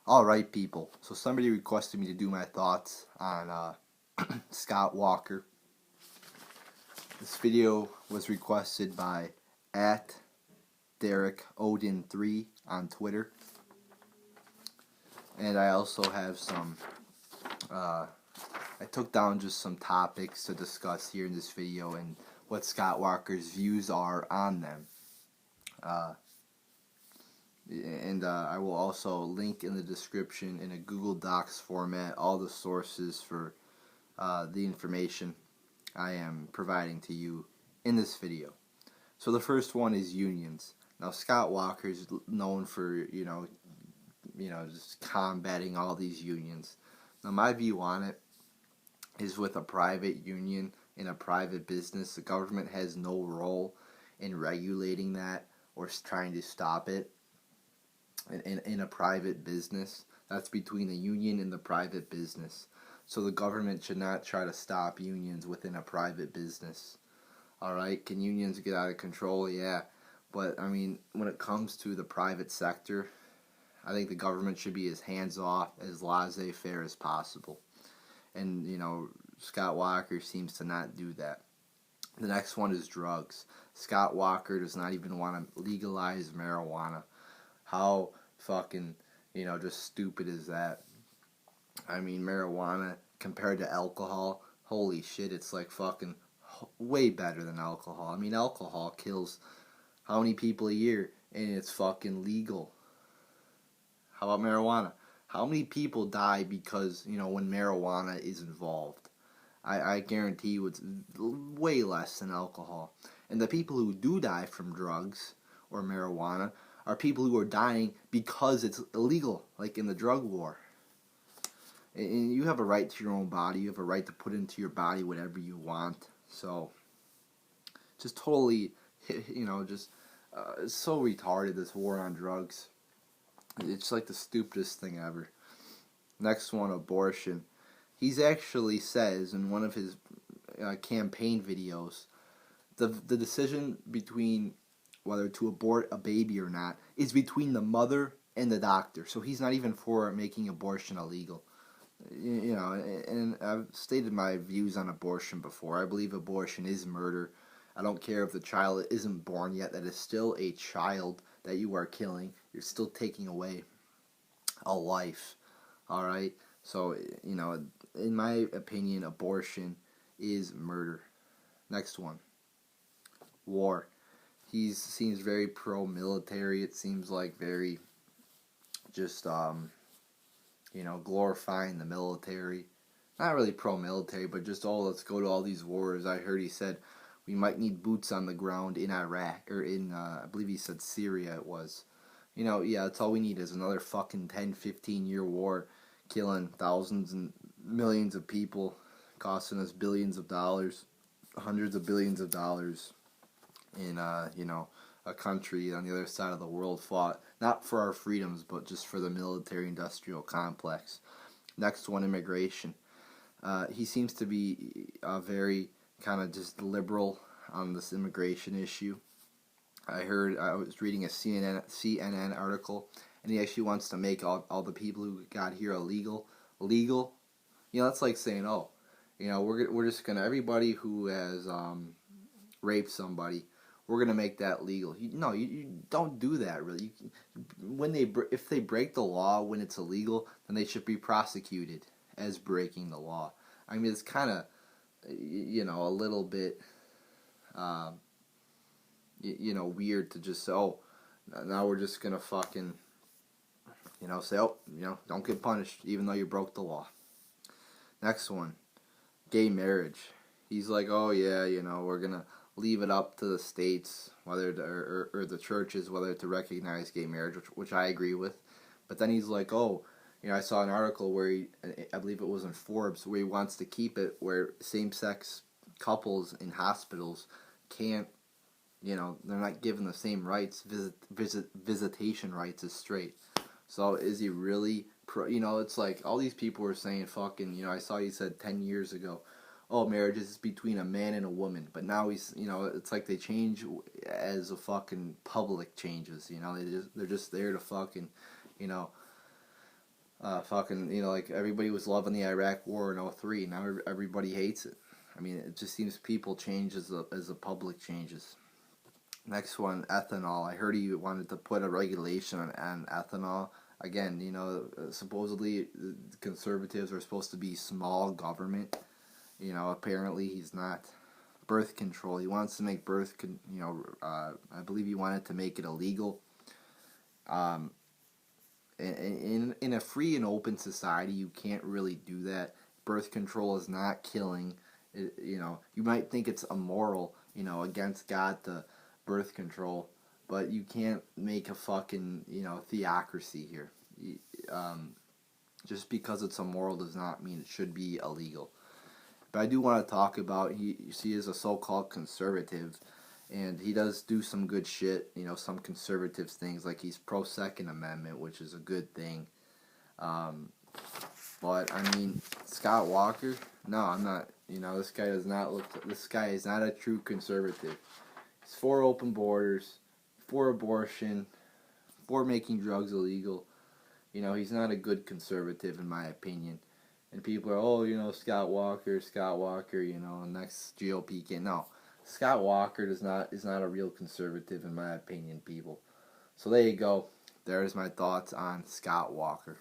Alright, people. So somebody requested me to do my thoughts on Scott Walker. This video was requested by at Derek Odin 3 on Twitter. And I also have I took down just some topics to discuss here in this video and what Scott Walker's views are on them. I will also link in the description in a Google Docs format all the sources for the information I am providing to you in this video. So the first one is unions. Now Scott Walker is known for just combating all these unions. Now my view on it is, with a private union in a private business, the government has no role in regulating that or trying to stop it. In a private business, that's between the union and the private business. So the government should not try to stop unions within a private business. Alright, can unions get out of control? Yeah. But, I mean, when it comes to the private sector, I think the government should be as hands-off, as laissez-faire as possible. And, Scott Walker seems to not do that. The next one is drugs. Scott Walker does not even want to legalize marijuana. How fucking, just stupid is that? I mean, marijuana compared to alcohol, holy shit, it's like fucking way better than alcohol. I mean, alcohol kills how many people a year, and it's fucking legal. How about marijuana? How many people die because, when marijuana is involved? I guarantee you it's way less than alcohol. And the people who do die from drugs or marijuana are people who are dying because it's illegal, like in the drug war. And you have a right to your own body. You have a right to put into your body whatever you want. So, just totally, it's so retarded, this war on drugs. It's like the stupidest thing ever. Next one, abortion. He's actually says in one of his campaign videos, the decision between whether to abort a baby or not is between the mother and the doctor. So he's not even for making abortion illegal. And I've stated my views on abortion before. I believe abortion is murder. I don't care if the child isn't born yet. That is still a child that you are killing. You're still taking away a life. Alright? So, in my opinion, abortion is murder. Next one. War. He seems very pro-military. It seems like very just, glorifying the military. Not really pro-military, but just, let's go to all these wars. I heard he said we might need boots on the ground in Iraq, or in, I believe he said Syria it was. Yeah, that's all we need is another fucking 10, 15-year war, killing thousands and millions of people, costing us billions of dollars, hundreds of billions of dollars. In a country on the other side of the world fought not for our freedoms but just for the military-industrial complex. Next one, immigration. He seems to be very kind of just liberal on this immigration issue. I was reading a CNN article, and he actually wants to make all the people who got here illegal. That's like saying, we're just gonna, everybody who has raped somebody, we're gonna make that legal. You don't do that, really. If they break the law when it's illegal, then they should be prosecuted as breaking the law. I mean, it's kind of, a little bit, weird to just say, now we're just gonna fucking, say, don't get punished even though you broke the law. Next one, gay marriage. He's like, we're gonna leave it up to the states, or the churches, whether to recognize gay marriage, which I agree with. But then he's like, I saw an article where I believe it was in Forbes, where he wants to keep it where same-sex couples in hospitals can't, they're not given the same rights, visitation rights as straight. So is he really it's like all these people were saying fucking, I saw you said 10 years ago, marriage is between a man and a woman. But now he's, it's like they change as the fucking public changes. They're just there to fucking, Fucking, like everybody was loving the Iraq War in '03. Now everybody hates it. I mean, it just seems people change as the public changes. Next one, ethanol. I heard he wanted to put a regulation on ethanol. Again, supposedly conservatives are supposed to be small government. Apparently he's not. Birth control. He wants to make I believe he wanted to make it illegal. Um, in a free and open society, you can't really do that. Birth control is not killing. You might think it's immoral, against God to birth control, but you can't make a fucking, theocracy here. Just because it's immoral does not mean it should be illegal. But I do want to talk about, he is a so-called conservative, and he does do some good shit, some conservative things, like he's pro-Second Amendment, which is a good thing. But, I mean, Scott Walker, no, I'm not, this guy is not a true conservative. He's for open borders, for abortion, for making drugs illegal. He's not a good conservative, in my opinion. And people are, Scott Walker, next GOP can. No, Scott Walker is not a real conservative, in my opinion, people. So there you go. There's my thoughts on Scott Walker.